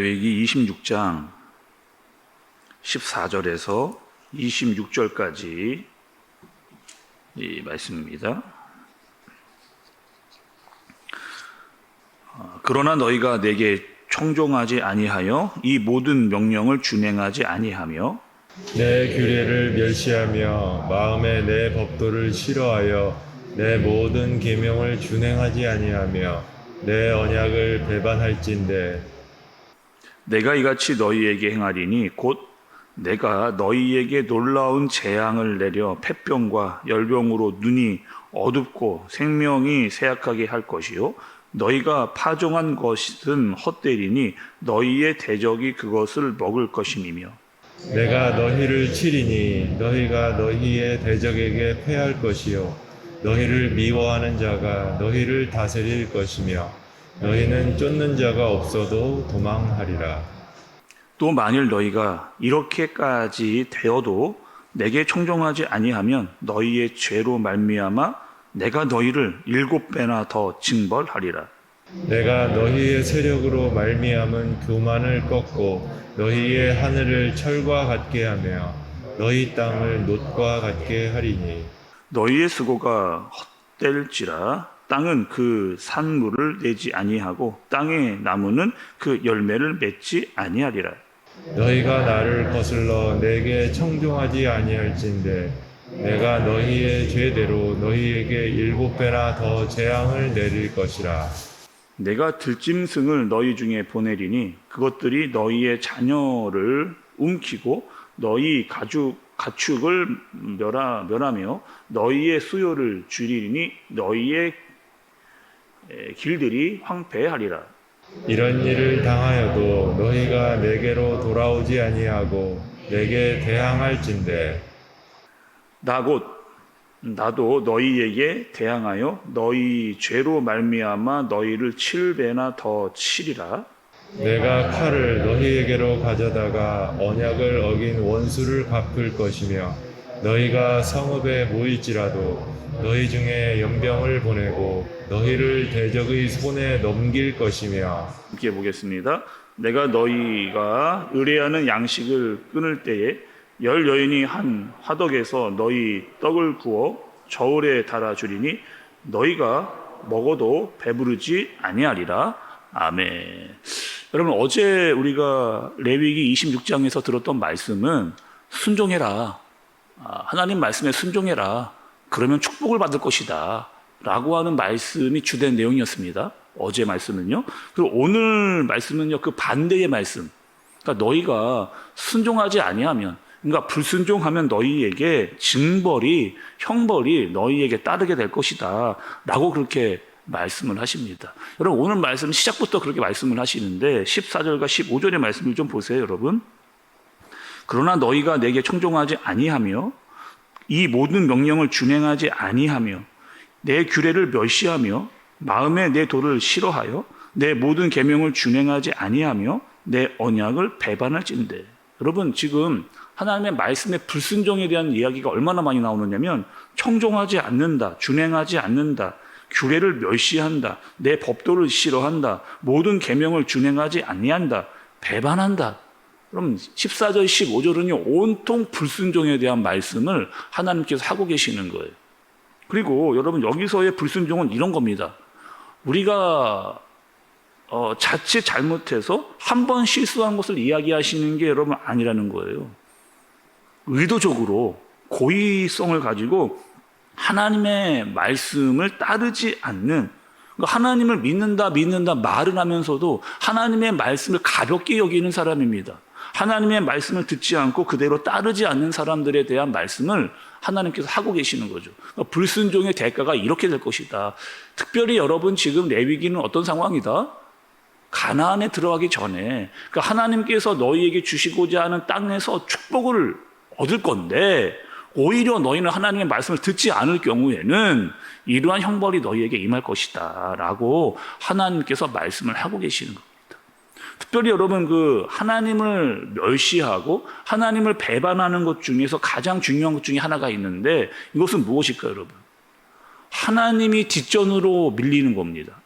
레위기 26장 14절에서 26절까지 이 말씀입니다. 그러나 너희가 내게 청종하지 아니하여 이 모든 명령을 준행하지 아니하며 내 규례를 멸시하며 마음에 내 법도를 싫어하여 내 모든 계명을 준행하지 아니하며 내 언약을 배반할진대 내가 이같이 너희에게 행하리니 곧 내가 너희에게 놀라운 재앙을 내려 폐병과 열병으로 눈이 어둡고 생명이 쇠약하게 할 것이요 너희가 파종한 것은 헛되리니 너희의 대적이 그것을 먹을 것임이며 내가 너희를 치리니 너희가 너희의 대적에게 패할 것이요 너희를 미워하는 자가 너희를 다스릴 것이며 너희는 쫓는 자가 없어도 도망하리라. 또 만일 너희가 이렇게까지 되어도 내게 청종하지 아니하면 너희의 죄로 말미암아 내가 너희를 7배나 더 징벌하리라. 내가 너희의 세력으로 말미암은 교만을 꺾고 너희의 하늘을 철과 같게 하며 너희 땅을 놋과 같게 하리니 너희의 수고가 헛될지라 땅은 그 산물을 내지 아니하고 땅의 나무는 그 열매를 맺지 아니하리라. 너희가 나를 거슬러 내게 청종하지 아니할진대 내가 너희의 죄대로 너희에게 7배나 더 재앙을 내릴 것이라. 내가 들짐승을 너희 중에 보내리니 그것들이 너희의 자녀를 움키고 너희 가축을 멸하며 너희의 수요를 줄이니 너희의 길들이 황폐하리라. 이런 일을 당하여도 너희가 내게로 돌아오지 아니하고 내게 대항할진대 나도 너희에게 대항하여 너희 죄로 말미암아 너희를 7배나 더 치리라. 내가 칼을 너희에게로 가져다가 언약을 어긴 원수를 갚을 것이며 너희가 성읍에 모일지라도 너희 중에 연병을 보내고 너희를 대적의 손에 넘길 것이며 함께 보겠습니다. 내가 너희가 의뢰하는 양식을 끊을 때에 10여인이 한 화덕에서 너희 떡을 구워 저울에 달아주리니 너희가 먹어도 배부르지 아니하리라. 아멘. 여러분, 어제 우리가 레위기 26장에서 들었던 말씀은 순종해라. 하나님 말씀에 순종해라. 그러면 축복을 받을 것이다. 라고 하는 말씀이 주된 내용이었습니다. 어제 말씀은요. 그리고 오늘 말씀은요, 그 반대의 말씀. 그러니까 너희가 순종하지 아니하면, 그러니까 불순종하면 너희에게 징벌이, 형벌이 너희에게 따르게 될 것이다. 라고 그렇게 말씀을 하십니다. 여러분, 오늘 말씀 시작부터 그렇게 말씀을 하시는데 14절과 15절의 말씀을 좀 보세요, 여러분. 그러나 너희가 내게 청종하지 아니하며 이 모든 명령을 준행하지 아니하며 내 규례를 멸시하며 마음에 내 도를 싫어하여 내 모든 계명을 준행하지 아니하며 내 언약을 배반할진대. 여러분, 지금 하나님의 말씀의 불순종에 대한 이야기가 얼마나 많이 나오느냐면 청종하지 않는다, 준행하지 않는다, 규례를 멸시한다, 내 법도를 싫어한다, 모든 계명을 준행하지 아니한다, 배반한다. 그럼 14절, 15절은요, 온통 불순종에 대한 말씀을 하나님께서 하고 계시는 거예요. 그리고 여러분, 여기서의 불순종은 이런 겁니다. 우리가 자칫 잘못해서 한 번 실수한 것을 이야기하시는 게 여러분 아니라는 거예요. 의도적으로 고의성을 가지고 하나님의 말씀을 따르지 않는, 하나님을 믿는다 말은 하면서도 하나님의 말씀을 가볍게 여기는 사람입니다. 하나님의 말씀을 듣지 않고 그대로 따르지 않는 사람들에 대한 말씀을 하나님께서 하고 계시는 거죠. 불순종의 대가가 이렇게 될 것이다. 특별히 여러분, 지금 레위기는 어떤 상황이다? 가나안에 들어가기 전에, 그러니까 하나님께서 너희에게 주시고자 하는 땅에서 축복을 얻을 건데 오히려 너희는 하나님의 말씀을 듣지 않을 경우에는 이러한 형벌이 너희에게 임할 것이다 라고 하나님께서 말씀을 하고 계시는 겁니다. 특별히 여러분, 그 하나님을 멸시하고 하나님을 배반하는 것 중에서 가장 중요한 것 중에 하나가 있는데 이것은 무엇일까요, 여러분? 하나님이 뒷전으로 밀리는 겁니다.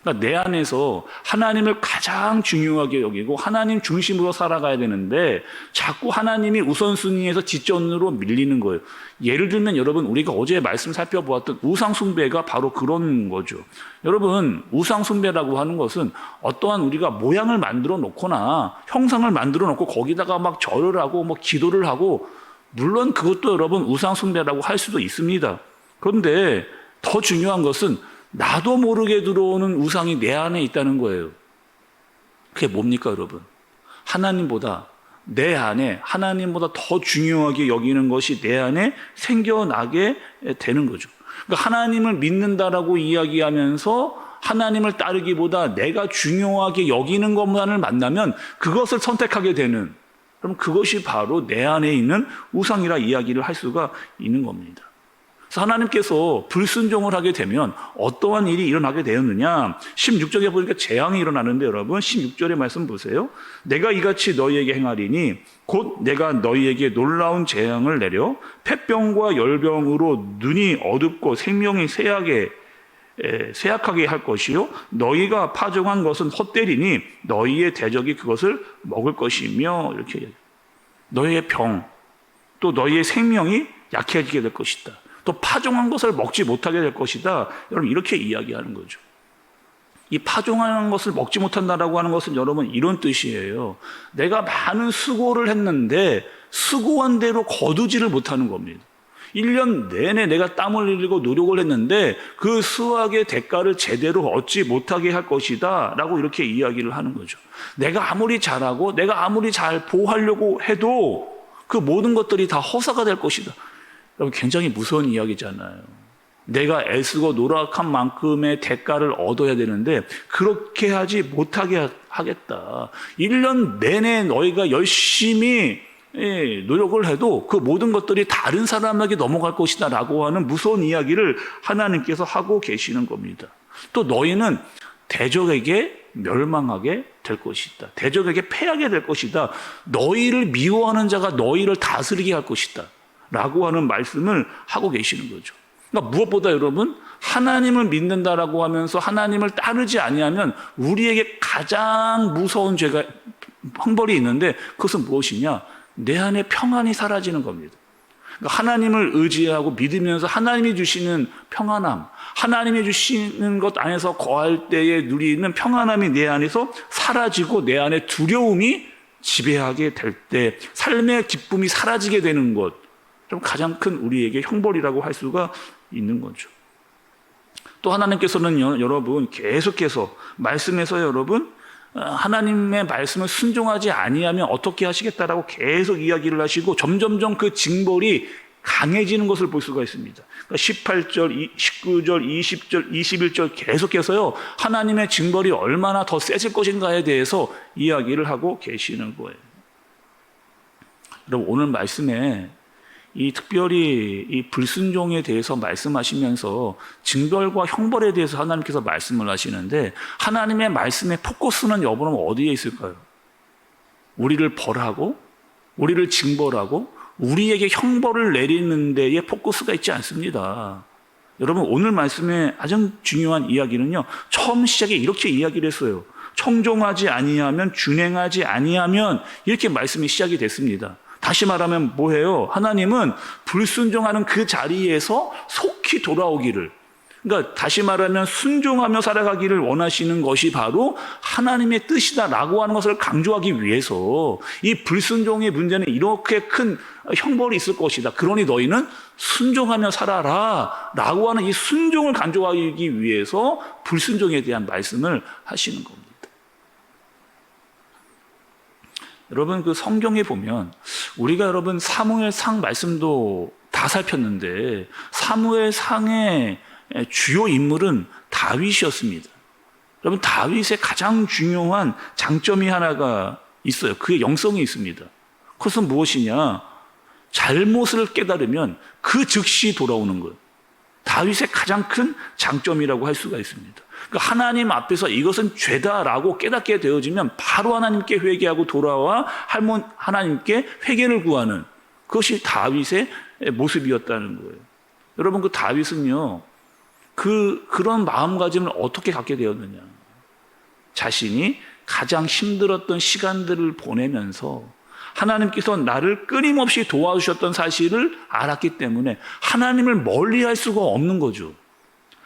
그러니까 내 안에서 하나님을 가장 중요하게 여기고 하나님 중심으로 살아가야 되는데 자꾸 하나님이 우선순위에서 뒷전으로 밀리는 거예요. 예를 들면 여러분, 우리가 어제 말씀 살펴보았던 우상숭배가 바로 그런 거죠. 여러분, 우상숭배라고 하는 것은 어떠한 우리가 모양을 만들어 놓거나 형상을 만들어 놓고 거기다가 막 절을 하고 뭐 기도를 하고, 물론 그것도 여러분 우상숭배라고 할 수도 있습니다. 그런데 더 중요한 것은 나도 모르게 들어오는 우상이 내 안에 있다는 거예요. 그게 뭡니까 여러분? 하나님보다 내 안에 하나님보다 더 중요하게 여기는 것이 내 안에 생겨나게 되는 거죠. 그러니까 하나님을 믿는다라고 이야기하면서 하나님을 따르기보다 내가 중요하게 여기는 것만을 만나면 그것을 선택하게 되는, 그럼 그것이 바로 내 안에 있는 우상이라 이야기를 할 수가 있는 겁니다. 그래서 하나님께서 불순종을 하게 되면 어떠한 일이 일어나게 되었느냐, 16절에 보니까 재앙이 일어나는데 여러분 16절의 말씀 보세요. 내가 이같이 너희에게 행하리니 곧 내가 너희에게 놀라운 재앙을 내려 폐병과 열병으로 눈이 어둡고 생명이 쇠약하게 할 것이요 너희가 파종한 것은 헛되리니 너희의 대적이 그것을 먹을 것이며, 이렇게 얘기해요. 너희의 병, 또 너희의 생명이 약해지게 될 것이다. 또 파종한 것을 먹지 못하게 될 것이다. 여러분, 이렇게 이야기하는 거죠. 이 파종하는 것을 먹지 못한다라고 하는 것은 여러분 이런 뜻이에요. 내가 많은 수고를 했는데 수고한 대로 거두지를 못하는 겁니다. 1년 내내 내가 땀을 흘리고 노력을 했는데 그 수확의 대가를 제대로 얻지 못하게 할 것이다 라고 이렇게 이야기를 하는 거죠. 내가 아무리 잘하고 내가 아무리 잘 보호하려고 해도 그 모든 것들이 다 허사가 될 것이다. 여러분, 굉장히 무서운 이야기잖아요. 내가 애쓰고 노력한 만큼의 대가를 얻어야 되는데 그렇게 하지 못하게 하겠다. 1년 내내 너희가 열심히 노력을 해도 그 모든 것들이 다른 사람에게 넘어갈 것이다 라고 하는 무서운 이야기를 하나님께서 하고 계시는 겁니다. 또 너희는 대적에게 멸망하게 될 것이다. 대적에게 패하게 될 것이다. 너희를 미워하는 자가 너희를 다스리게 할 것이다 라고 하는 말씀을 하고 계시는 거죠. 그러니까 무엇보다 여러분, 하나님을 믿는다라고 하면서 하나님을 따르지 아니하면 우리에게 가장 무서운 죄가 형벌이 있는데 그것은 무엇이냐? 내 안에 평안이 사라지는 겁니다. 그러니까 하나님을 의지하고 믿으면서 하나님이 주시는 평안함, 하나님이 주시는 것 안에서 거할 때에 누리는 평안함이 내 안에서 사라지고 내 안에 두려움이 지배하게 될 때 삶의 기쁨이 사라지게 되는 것, 좀 가장 큰 우리에게 형벌이라고 할 수가 있는 거죠. 또 하나님께서는 여러분 계속해서 말씀에서 여러분 하나님의 말씀을 순종하지 아니하면 어떻게 하시겠다라고 계속 이야기를 하시고 점점점 그 징벌이 강해지는 것을 볼 수가 있습니다. 그러니까 18절, 19절, 20절, 21절 계속해서요 하나님의 징벌이 얼마나 더 세질 것인가에 대해서 이야기를 하고 계시는 거예요. 여러분, 오늘 말씀에 이 특별히 이 불순종에 대해서 말씀하시면서 징벌과 형벌에 대해서 하나님께서 말씀을 하시는데 하나님의 말씀의 포커스는 여러분 어디에 있을까요? 우리를 벌하고 우리를 징벌하고 우리에게 형벌을 내리는 데에 포커스가 있지 않습니다. 여러분, 오늘 말씀의 가장 중요한 이야기는요, 처음 시작에 이렇게 이야기를 했어요. 청종하지 아니하면, 준행하지 아니하면, 이렇게 말씀이 시작이 됐습니다. 다시 말하면 뭐예요? 하나님은 불순종하는 그 자리에서 속히 돌아오기를, 그러니까 다시 말하면 순종하며 살아가기를 원하시는 것이 바로 하나님의 뜻이다라고 하는 것을 강조하기 위해서 이 불순종의 문제는 이렇게 큰 형벌이 있을 것이다. 그러니 너희는 순종하며 살아라 라고 하는 이 순종을 강조하기 위해서 불순종에 대한 말씀을 하시는 겁니다. 여러분, 그 성경에 보면 우리가 여러분 사무엘상 말씀도 다 살폈는데 사무엘상의 주요 인물은 다윗이었습니다. 여러분, 다윗의 가장 중요한 장점이 하나가 있어요. 그의 영성이 있습니다. 그것은 무엇이냐? 잘못을 깨달으면 그 즉시 돌아오는 것. 다윗의 가장 큰 장점이라고 할 수가 있습니다. 그러니까 하나님 앞에서 이것은 죄다라고 깨닫게 되어지면 바로 하나님께 회개하고 돌아와 하나님께 회개를 구하는 그것이 다윗의 모습이었다는 거예요. 여러분, 그 다윗은요, 그런 마음가짐을 어떻게 갖게 되었느냐? 자신이 가장 힘들었던 시간들을 보내면서 하나님께서 나를 끊임없이 도와주셨던 사실을 알았기 때문에 하나님을 멀리할 수가 없는 거죠.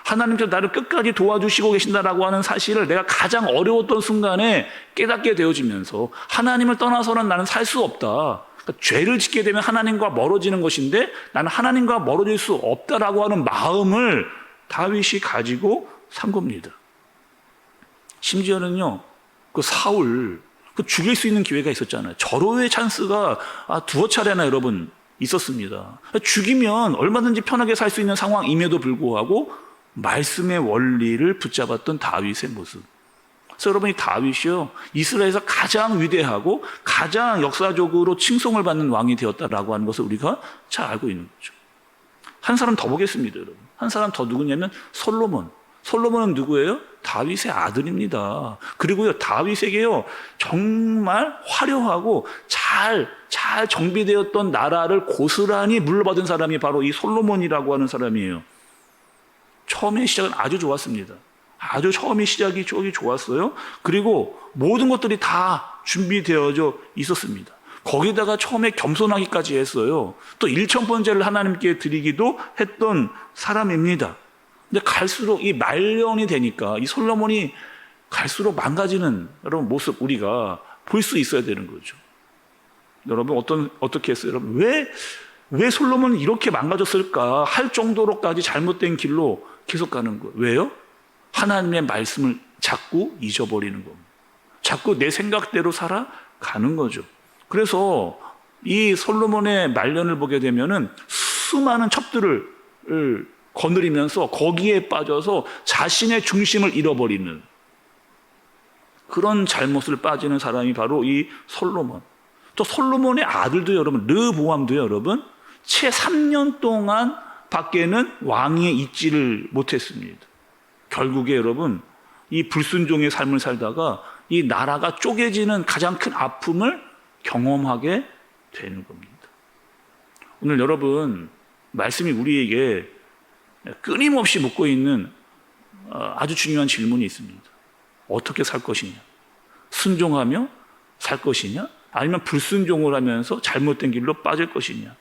하나님께서 나를 끝까지 도와주시고 계신다라고 하는 사실을 내가 가장 어려웠던 순간에 깨닫게 되어지면서 하나님을 떠나서는 나는 살 수 없다. 그러니까 죄를 짓게 되면 하나님과 멀어지는 것인데 나는 하나님과 멀어질 수 없다라고 하는 마음을 다윗이 가지고 산 겁니다. 심지어는요, 그 사울, 그 죽일 수 있는 기회가 있었잖아요. 절호의 찬스가 두어 차례나 여러분 있었습니다. 죽이면 얼마든지 편하게 살 수 있는 상황임에도 불구하고 말씀의 원리를 붙잡았던 다윗의 모습. 그래서 여러분이 다윗이요, 이스라엘에서 가장 위대하고 가장 역사적으로 칭송을 받는 왕이 되었다라고 하는 것을 우리가 잘 알고 있는 거죠. 한 사람 더 보겠습니다, 여러분. 한 사람 더 누구냐면 솔로몬. 솔로몬은 누구예요? 다윗의 아들입니다. 그리고요, 다윗에게요, 정말 화려하고 잘 정비되었던 나라를 고스란히 물려받은 사람이 바로 이 솔로몬이라고 하는 사람이에요. 처음의 시작은 아주 좋았습니다. 아주 처음의 시작이 좋았어요. 그리고 모든 것들이 다 준비되어져 있었습니다. 거기다가 처음에 겸손하기까지 했어요. 또 일천번제를 하나님께 드리기도 했던 사람입니다. 근데 갈수록 이 말년이 되니까 이 솔로몬이 갈수록 망가지는 여러분 모습 우리가 볼 수 있어야 되는 거죠. 여러분 어떻게 했어요? 여러분 왜 솔로몬은 이렇게 망가졌을까 할 정도로까지 잘못된 길로 계속 가는 거예요. 왜요? 하나님의 말씀을 자꾸 잊어버리는 겁니다. 자꾸 내 생각대로 살아가는 거죠. 그래서 이 솔로몬의 말년을 보게 되면은 수많은 첩들을 거느리면서 거기에 빠져서 자신의 중심을 잃어버리는 그런 잘못을 빠지는 사람이 바로 이 솔로몬. 또 솔로몬의 아들도 여러분, 르보암도 여러분, 채 3년 동안 밖에는 왕위에 있지를 못했습니다. 결국에 여러분, 이 불순종의 삶을 살다가 이 나라가 쪼개지는 가장 큰 아픔을 경험하게 되는 겁니다. 오늘 여러분, 말씀이 우리에게 끊임없이 묻고 있는 아주 중요한 질문이 있습니다. 어떻게 살 것이냐? 순종하며 살 것이냐? 아니면 불순종을 하면서 잘못된 길로 빠질 것이냐?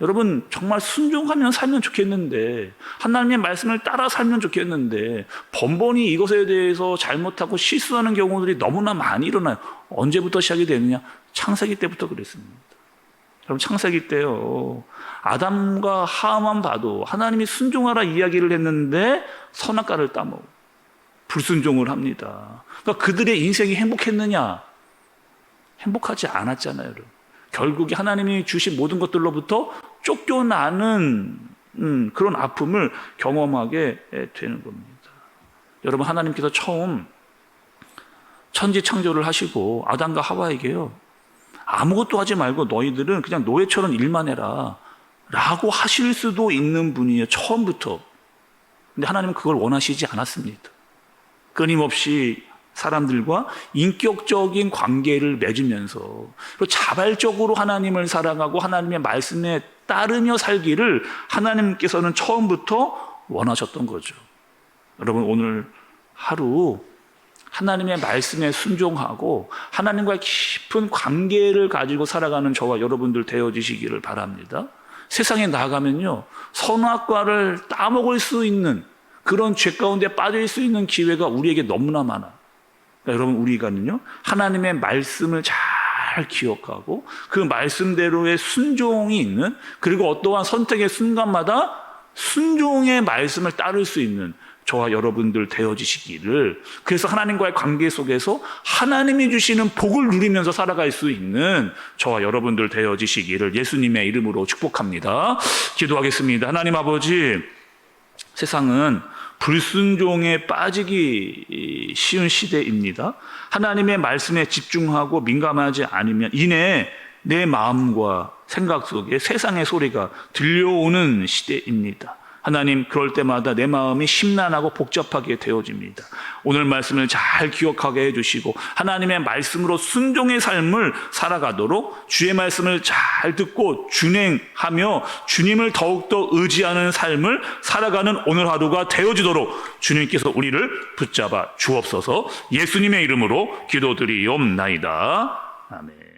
여러분, 정말 순종하며 살면 좋겠는데, 하나님의 말씀을 따라 살면 좋겠는데, 번번이 이것에 대해서 잘못하고 실수하는 경우들이 너무나 많이 일어나요. 언제부터 시작이 되느냐? 창세기 때부터 그랬습니다. 여러분, 창세기 때요, 아담과 하와만 봐도 하나님이 순종하라 이야기를 했는데 선악과를 따먹고 불순종을 합니다. 그러니까 그들의 인생이 행복했느냐? 행복하지 않았잖아요, 여러분. 결국에 하나님이 주신 모든 것들로부터 쫓겨나는 그런 아픔을 경험하게 되는 겁니다. 여러분, 하나님께서 처음 천지 창조를 하시고 아담과 하와에게요, 아무것도 하지 말고 너희들은 그냥 노예처럼 일만 해라 라고 하실 수도 있는 분이에요, 처음부터. 근데 하나님은 그걸 원하시지 않았습니다. 끊임없이 사람들과 인격적인 관계를 맺으면서 자발적으로 하나님을 사랑하고 하나님의 말씀에 따르며 살기를 하나님께서는 처음부터 원하셨던 거죠. 여러분, 오늘 하루 하나님의 말씀에 순종하고 하나님과의 깊은 관계를 가지고 살아가는 저와 여러분들 되어지시기를 바랍니다. 세상에 나아가면요, 선악과를 따먹을 수 있는 그런 죄 가운데 빠질 수 있는 기회가 우리에게 너무나 많아. 그러니까 여러분, 우리가는요, 하나님의 말씀을 잘 기억하고 그 말씀대로의 순종이 있는, 그리고 어떠한 선택의 순간마다 순종의 말씀을 따를 수 있는 저와 여러분들 되어지시기를, 그래서 하나님과의 관계 속에서 하나님이 주시는 복을 누리면서 살아갈 수 있는 저와 여러분들 되어지시기를 예수님의 이름으로 축복합니다. 기도하겠습니다. 하나님 아버지, 세상은 불순종에 빠지기 쉬운 시대입니다. 하나님의 말씀에 집중하고 민감하지 않으면 이내 내 마음과 생각 속에 세상의 소리가 들려오는 시대입니다. 하나님, 그럴 때마다 내 마음이 심란하고 복잡하게 되어집니다. 오늘 말씀을 잘 기억하게 해주시고 하나님의 말씀으로 순종의 삶을 살아가도록, 주의 말씀을 잘 듣고 준행하며 주님을 더욱더 의지하는 삶을 살아가는 오늘 하루가 되어지도록 주님께서 우리를 붙잡아 주옵소서. 예수님의 이름으로 기도드리옵나이다. 아멘.